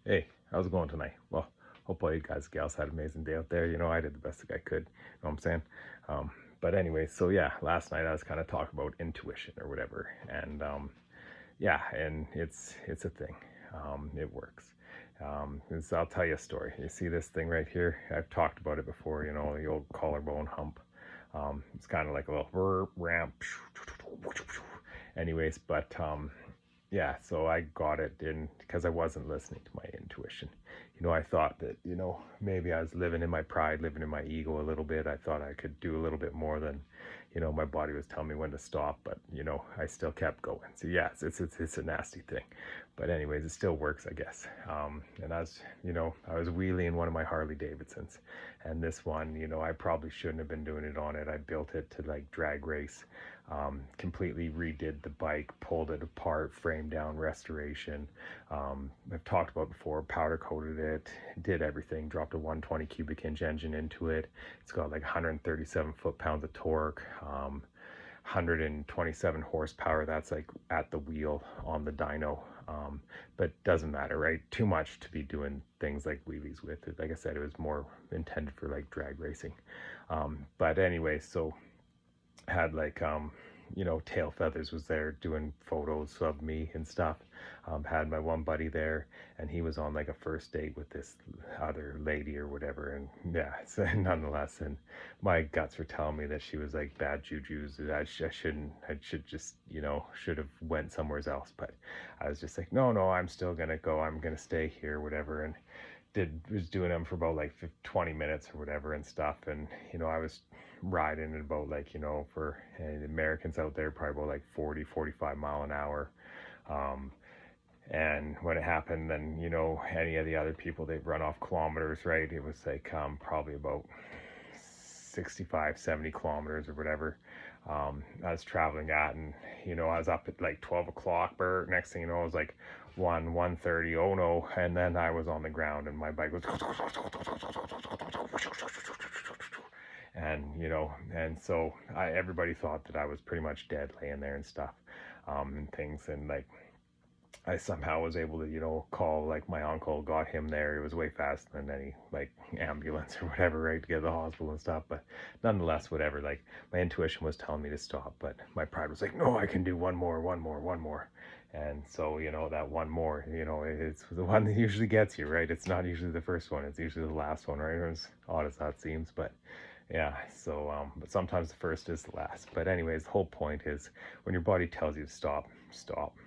Hey, how's it going tonight? Well, hope all you guys, gals had an amazing day out there. I did the best I could. You know what I'm saying? Um, but anyway, so yeah, last night I was kind of talking about intuition or whatever, and yeah, and it's a thing. It works. I'll tell you a story. You see this thing right here? I've talked about it before. The old collarbone hump. It's kind of like a little ramp. Anyways, but yeah, so I got it in because I wasn't listening to my intuition. I thought that, maybe I was living in my pride, living in my ego a little bit. I thought I could do a little bit more than, my body was telling me when to stop, but, I still kept going. So, yeah, it's a nasty thing. But, anyways, it still works, I guess. And I was wheeling one of my Harley Davidsons. And this one, I probably shouldn't have been doing it on it. I built it to like drag race. Completely redid the bike, pulled it apart, frame down restoration. I've talked about before, powder coated it, did everything, dropped a 120 cubic inch engine into it. It's got like 137 foot-pounds of torque, 127 horsepower. That's like at the wheel on the dyno. But doesn't matter, right? Too much to be doing things like wheelies with it. Like I said, it was more intended for like drag racing. But anyway, so had like Tail Feathers was there doing photos of me and stuff. Had my one buddy there, and he was on like a first date with this other lady or whatever. And yeah, so nonetheless, and my guts were telling me that she was like bad juju's. That I shouldn't. I should just should have went somewhere else. But I was just like, no, I'm still gonna go. I'm gonna stay here, whatever. And was doing them for about like 20 minutes or whatever and stuff. And I was riding at about like for Americans out there probably about like 40-45 mile an hour. And when it happened, then any of the other people, they've run off kilometers, right? It was like probably about 65-70 kilometers or whatever. I was traveling at, and I was up at like 12 o'clock. Next thing you know, I was like 1:30. Oh no! And then I was on the ground, and my bike was, and and so everybody thought that I was pretty much dead laying there and stuff, and things, and like I somehow was able to, call like my uncle, got him there. It was way faster than any like ambulance or whatever, right, to get to the hospital and stuff. But nonetheless, whatever. Like my intuition was telling me to stop, but my pride was like, no, I can do one more, one more, one more. And so, that one more, it's the one that usually gets you, right? It's not usually the first one. It's usually the last one, right? As odd as that seems, but yeah. So, but sometimes the first is the last. But anyways, the whole point is when your body tells you to stop, stop.